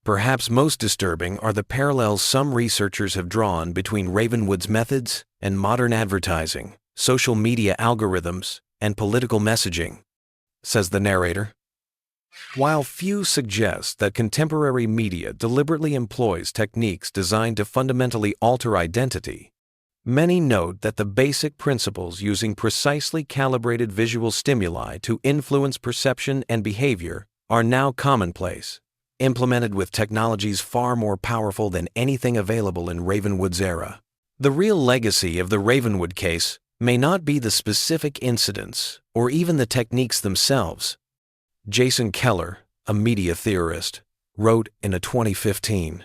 Speaker 1: Perhaps most disturbing are the parallels some researchers have drawn between Ravenwood's methods and modern advertising, social media algorithms, and political messaging, says the narrator. While few suggest that contemporary media deliberately employs techniques designed to fundamentally alter identity, many note that the basic principles using precisely calibrated visual stimuli to influence perception and behavior are now commonplace, implemented with technologies far more powerful than anything available in Ravenwood's era. The real legacy of the Ravenwood case may not be the specific incidents or even the techniques themselves. Jason Keller, a media theorist, wrote in a 2015,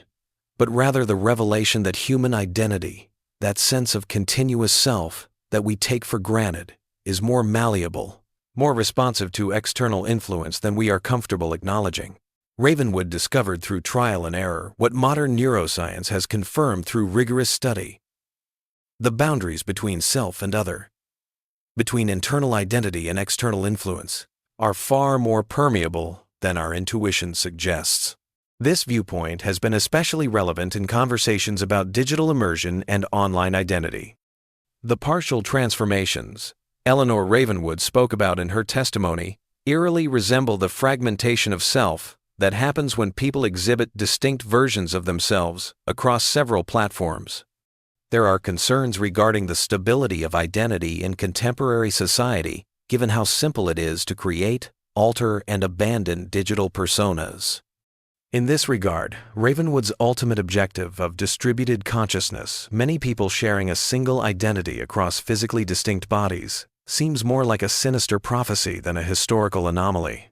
Speaker 1: but rather the revelation that human identity, that sense of continuous self that we take for granted, is more malleable, more responsive to external influence than we are comfortable acknowledging. Ravenwood discovered through trial and error what modern neuroscience has confirmed through rigorous study: the boundaries between self and other, between internal identity and external influence, are far more permeable than our intuition suggests. This viewpoint has been especially relevant in conversations about digital immersion and online identity. The partial transformations Eleanor Ravenwood spoke about in her testimony eerily resemble the fragmentation of self that happens when people exhibit distinct versions of themselves across several platforms. There are concerns regarding the stability of identity in contemporary society, given how simple it is to create, alter, and abandon digital personas. In this regard, Ravenwood's ultimate objective of distributed consciousness, many people sharing a single identity across physically distinct bodies, seems more like a sinister prophecy than a historical anomaly.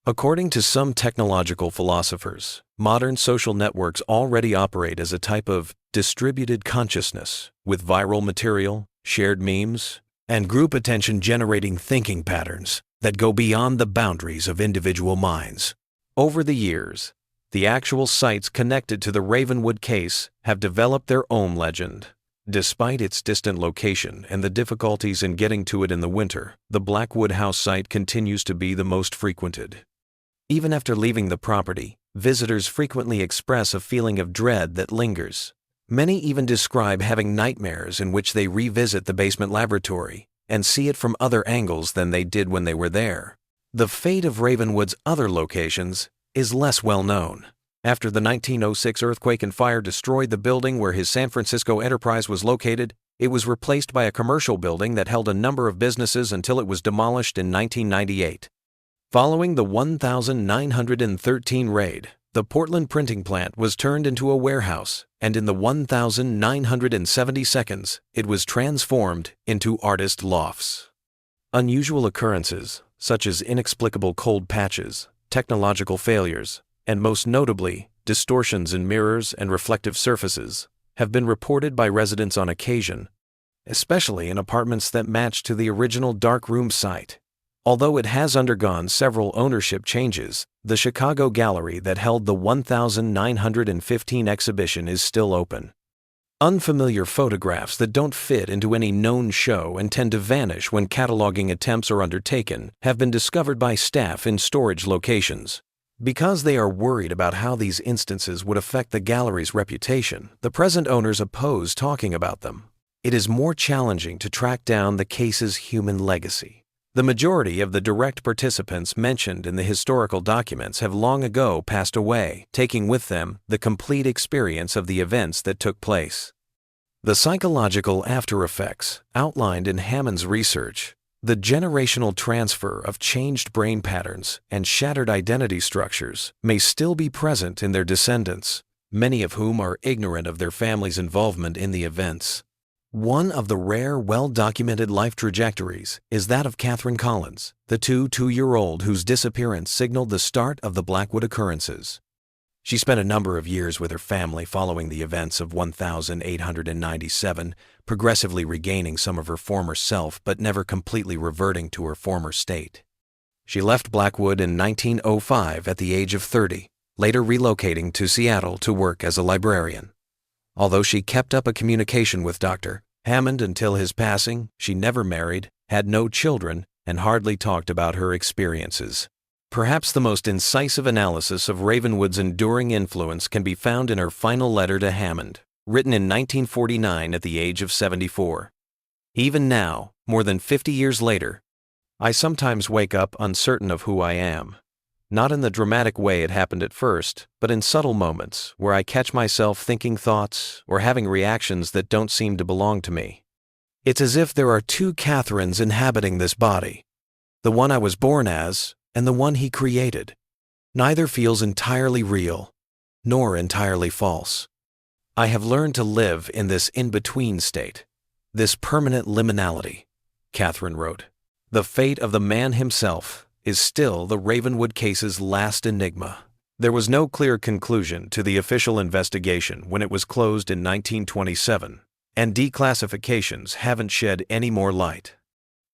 Speaker 1: According to some technological philosophers, modern social networks already operate as a type of distributed consciousness, with viral material, shared memes, and group attention-generating thinking patterns that go beyond the boundaries of individual minds. Over the years, the actual sites connected to the Ravenwood case have developed their own legend. Despite its distant location and the difficulties in getting to it in the winter, the Blackwood House site continues to be the most frequented. Even after leaving the property, visitors frequently express a feeling of dread that lingers. Many even describe having nightmares in which they revisit the basement laboratory and see it from other angles than they did when they were there. The fate of Ravenwood's other locations is less well known. After the 1906 earthquake and fire destroyed the building where his San Francisco enterprise was located, it was replaced by a commercial building that held a number of businesses until it was demolished in 1998. Following the 1913 raid, the Portland printing plant was turned into a warehouse, and in the 1972, it was transformed into artist lofts. Unusual occurrences, such as inexplicable cold patches, technological failures, and most notably, distortions in mirrors and reflective surfaces, have been reported by residents on occasion, especially in apartments that match to the original dark room site. Although it has undergone several ownership changes, the Chicago gallery that held the 1915 exhibition is still open. Unfamiliar photographs that don't fit into any known show and tend to vanish when cataloging attempts are undertaken have been discovered by staff in storage locations. Because they are worried about how these instances would affect the gallery's reputation, the present owners oppose talking about them. It is more challenging to track down the case's human legacy. The majority of the direct participants mentioned in the historical documents have long ago passed away, taking with them the complete experience of the events that took place. The psychological after effects outlined in Hammond's research, the generational transfer of changed brain patterns and shattered identity structures, may still be present in their descendants, many of whom are ignorant of their family's involvement in the events. One of the rare, well-documented life trajectories is that of Catherine Collins, the two-year-old whose disappearance signaled the start of the Blackwood occurrences. She spent a number of years with her family following the events of 1897, progressively regaining some of her former self but never completely reverting to her former state. She left Blackwood in 1905 at the age of 30, later relocating to Seattle to work as a librarian. Although she kept up a communication with Dr. Hammond until his passing, she never married, had no children, and hardly talked about her experiences. Perhaps the most incisive analysis of Ravenwood's enduring influence can be found in her final letter to Hammond, written in 1949 at the age of 74. Even now, more than 50 years later, I sometimes wake up uncertain of who I am. Not in the dramatic way it happened at first, but in subtle moments where I catch myself thinking thoughts or having reactions that don't seem to belong to me. It's as if there are two Catherines inhabiting this body, the one I was born as and the one he created. Neither feels entirely real, nor entirely false. I have learned to live in this in-between state, this permanent liminality, Catherine wrote. The fate of the man himself is still the Ravenwood case's last enigma. There was no clear conclusion to the official investigation when it was closed in 1927, and declassifications haven't shed any more light.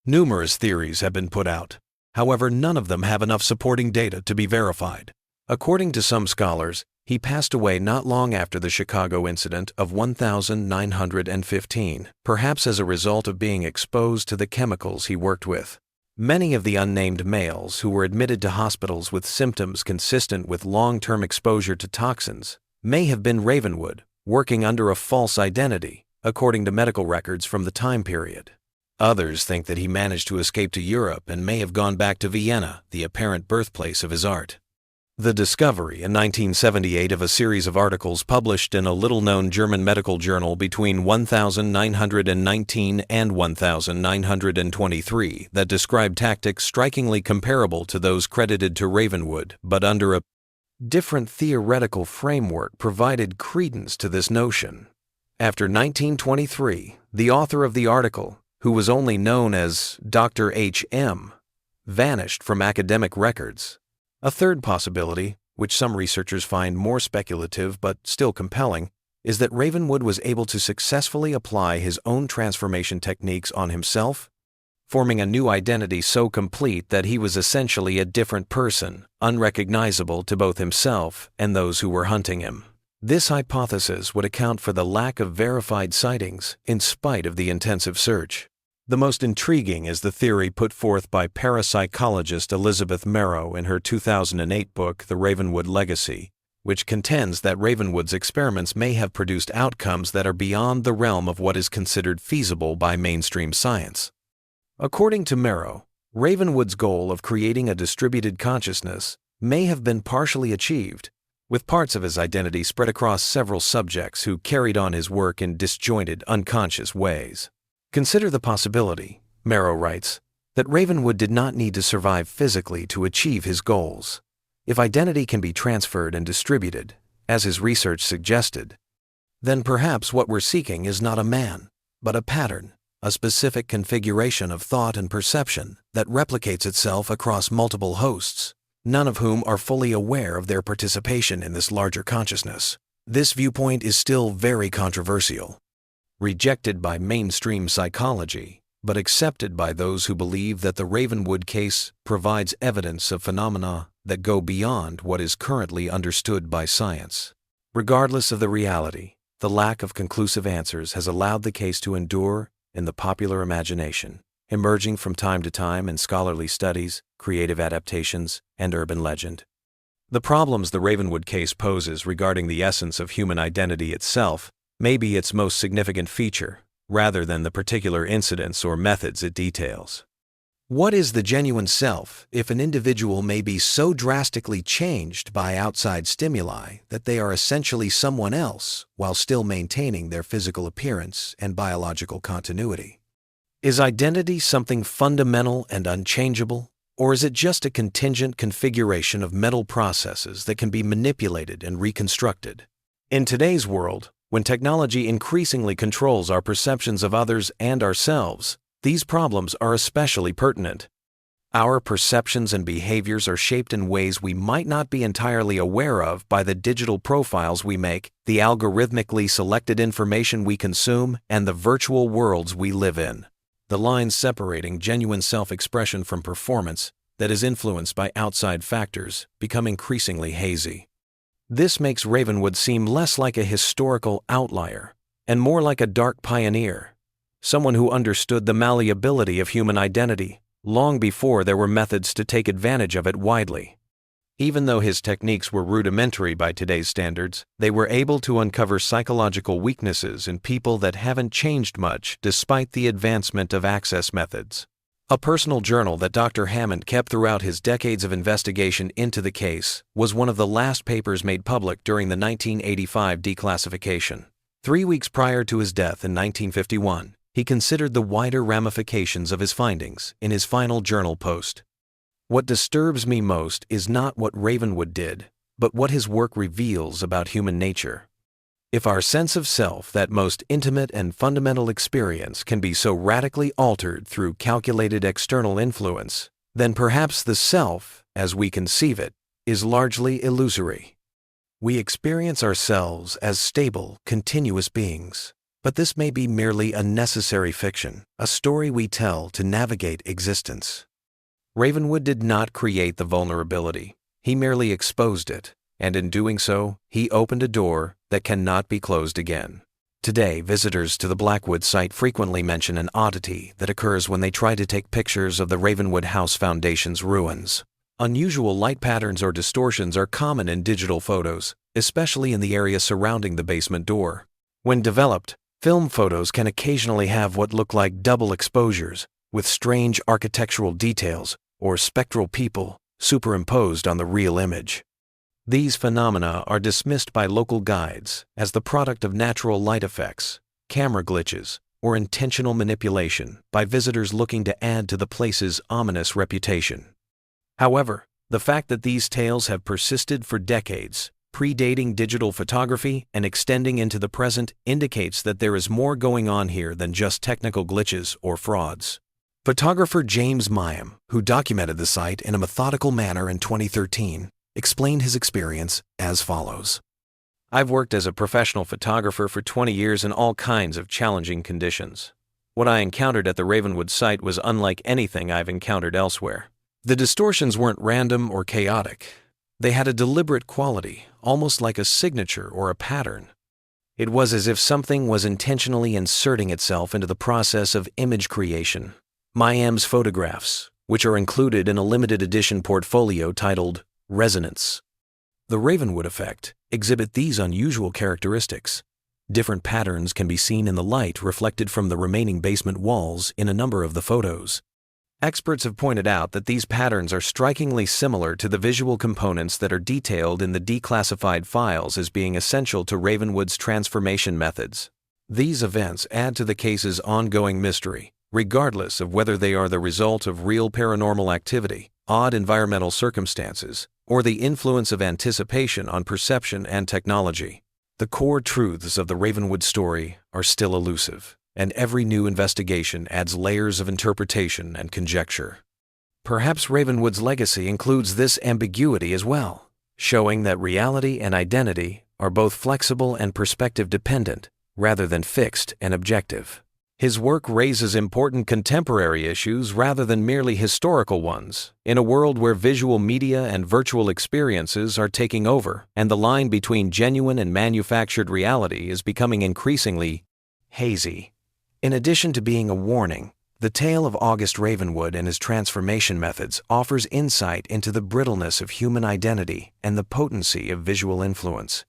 Speaker 1: Numerous theories have been put out. However, none of them have enough supporting data to be verified. According to some scholars, he passed away not long after the Chicago incident of 1915, perhaps as a result of being exposed to the chemicals he worked with. Many of the unnamed males who were admitted to hospitals with symptoms consistent with long-term exposure to toxins may have been Ravenwood, working under a false identity, according to medical records from the time period. Others think that he managed to escape to Europe and may have gone back to Vienna, the apparent birthplace of his art. The discovery in 1978 of a series of articles published in a little-known German medical journal between 1919 and 1923 that described tactics strikingly comparable to those credited to Ravenwood, but under a different theoretical framework, provided credence to this notion. After 1923, the author of the article, who was only known as Dr. H.M., vanished from academic records. A third possibility, which some researchers find more speculative but still compelling, is that Ravenwood was able to successfully apply his own transformation techniques on himself, forming a new identity so complete that he was essentially a different person, unrecognizable to both himself and those who were hunting him. This hypothesis would account for the lack of verified sightings in spite of the intensive search. The most intriguing is the theory put forth by parapsychologist Elizabeth Merrow in her 2008 book, The Ravenwood Legacy, which contends that Ravenwood's experiments may have produced outcomes that are beyond the realm of what is considered feasible by mainstream science. According to Merrow, Ravenwood's goal of creating a distributed consciousness may have been partially achieved, with parts of his identity spread across several subjects who carried on his work in disjointed, unconscious ways. Consider the possibility, Merrow writes, that Ravenwood did not need to survive physically to achieve his goals. If identity can be transferred and distributed, as his research suggested, then perhaps what we're seeking is not a man, but a pattern, a specific configuration of thought and perception that replicates itself across multiple hosts, none of whom are fully aware of their participation in this larger consciousness. This viewpoint is still very controversial, rejected by mainstream psychology, but accepted by those who believe that the Ravenwood case provides evidence of phenomena that go beyond what is currently understood by science. Regardless of the reality, the lack of conclusive answers has allowed the case to endure in the popular imagination, emerging from time to time in scholarly studies, creative adaptations, and urban legend. The problems the Ravenwood case poses regarding the essence of human identity itself may be its most significant feature, rather than the particular incidents or methods it details. What is the genuine self if an individual may be so drastically changed by outside stimuli that they are essentially someone else while still maintaining their physical appearance and biological continuity? Is identity something fundamental and unchangeable, or is it just a contingent configuration of mental processes that can be manipulated and reconstructed? In today's world, when technology increasingly controls our perceptions of others and ourselves, these problems are especially pertinent. Our perceptions and behaviors are shaped in ways we might not be entirely aware of by the digital profiles we make, the algorithmically selected information we consume, and the virtual worlds we live in. The lines separating genuine self-expression from performance that is influenced by outside factors become increasingly hazy. This makes Ravenwood seem less like a historical outlier and more like a dark pioneer, someone who understood the malleability of human identity long before there were methods to take advantage of it widely. Even though his techniques were rudimentary by today's standards, they were able to uncover psychological weaknesses in people that haven't changed much despite the advancement of access methods. A personal journal that Dr. Hammond kept throughout his decades of investigation into the case was one of the last papers made public during the 1985 declassification. 3 weeks prior to his death in 1951, he considered the wider ramifications of his findings in his final journal post. What disturbs me most is not what Ravenwood did, but what his work reveals about human nature. If our sense of self, that most intimate and fundamental experience, can be so radically altered through calculated external influence, then perhaps the self, as we conceive it, is largely illusory. We experience ourselves as stable, continuous beings, but this may be merely a necessary fiction, a story we tell to navigate existence. Ravenwood did not create the vulnerability, he merely exposed it, and in doing so, he opened a door that cannot be closed again. Today, visitors to the Blackwood site frequently mention an oddity that occurs when they try to take pictures of the Ravenwood House Foundation's ruins. Unusual light patterns or distortions are common in digital photos, especially in the area surrounding the basement door. When developed, film photos can occasionally have what look like double exposures, with strange architectural details or spectral people superimposed on the real image. These phenomena are dismissed by local guides as the product of natural light effects, camera glitches, or intentional manipulation by visitors looking to add to the place's ominous reputation. However, the fact that these tales have persisted for decades, predating digital photography and extending into the present, indicates that there is more going on here than just technical glitches or frauds. Photographer James Mayhem, who documented the site in a methodical manner in 2013, explained his experience as follows. I've worked as a professional photographer for 20 years in all kinds of challenging conditions. What I encountered at the Ravenwood site was unlike anything I've encountered elsewhere. The distortions weren't random or chaotic. They had a deliberate quality, almost like a signature or a pattern. It was as if something was intentionally inserting itself into the process of image creation. Mayhem's photographs, which are included in a limited edition portfolio titled Resonance. The Ravenwood effect, exhibit these unusual characteristics. Different patterns can be seen in the light reflected from the remaining basement walls in a number of the photos. Experts have pointed out that these patterns are strikingly similar to the visual components that are detailed in the declassified files as being essential to Ravenwood's transformation methods. These events add to the case's ongoing mystery, regardless of whether they are the result of real paranormal activity, odd environmental circumstances, or the influence of anticipation on perception and technology. The core truths of the Ravenwood story are still elusive, and every new investigation adds layers of interpretation and conjecture. Perhaps Ravenwood's legacy includes this ambiguity as well, showing that reality and identity are both flexible and perspective-dependent, rather than fixed and objective. His work raises important contemporary issues rather than merely historical ones, in a world where visual media and virtual experiences are taking over, and the line between genuine and manufactured reality is becoming increasingly hazy. In addition to being a warning, the tale of August Ravenwood and his transformation methods offers insight into the brittleness of human identity and the potency of visual influence.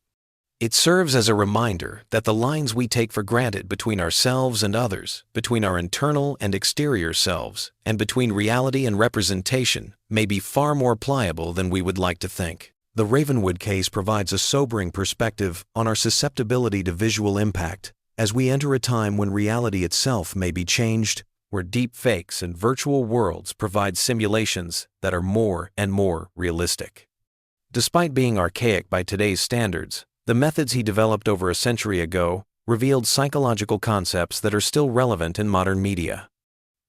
Speaker 1: It serves as a reminder that the lines we take for granted between ourselves and others, between our internal and exterior selves, and between reality and representation may be far more pliable than we would like to think. The Ravenwood case provides a sobering perspective on our susceptibility to visual impact, as we enter a time when reality itself may be changed, where deep fakes and virtual worlds provide simulations that are more and more realistic. Despite being archaic by today's standards, the methods he developed over a century ago revealed psychological concepts that are still relevant in modern media.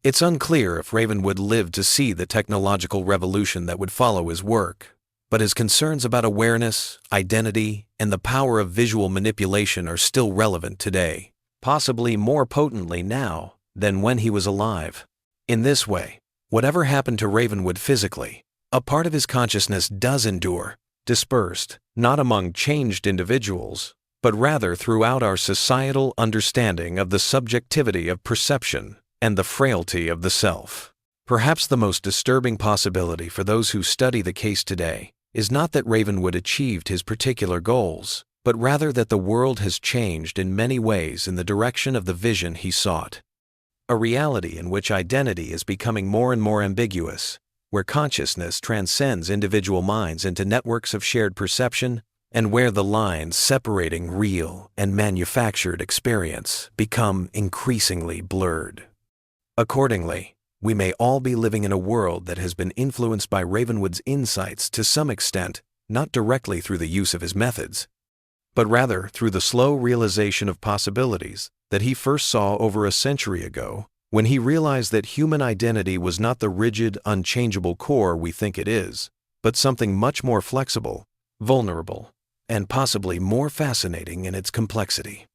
Speaker 1: It's unclear if Ravenwood lived to see the technological revolution that would follow his work, but his concerns about awareness, identity, and the power of visual manipulation are still relevant today, possibly more potently now than when he was alive. In this way, whatever happened to Ravenwood physically, a part of his consciousness does endure, dispersed, not among changed individuals, but rather throughout our societal understanding of the subjectivity of perception and the frailty of the self. Perhaps the most disturbing possibility for those who study the case today is not that Ravenwood achieved his particular goals, but rather that the world has changed in many ways in the direction of the vision he sought. A reality in which identity is becoming more and more ambiguous, where consciousness transcends individual minds into networks of shared perception, and where the lines separating real and manufactured experience become increasingly blurred. Accordingly, we may all be living in a world that has been influenced by Ravenwood's insights to some extent, not directly through the use of his methods, but rather through the slow realization of possibilities that he first saw over a century ago, when he realized that human identity was not the rigid, unchangeable core we think it is, but something much more flexible, vulnerable, and possibly more fascinating in its complexity.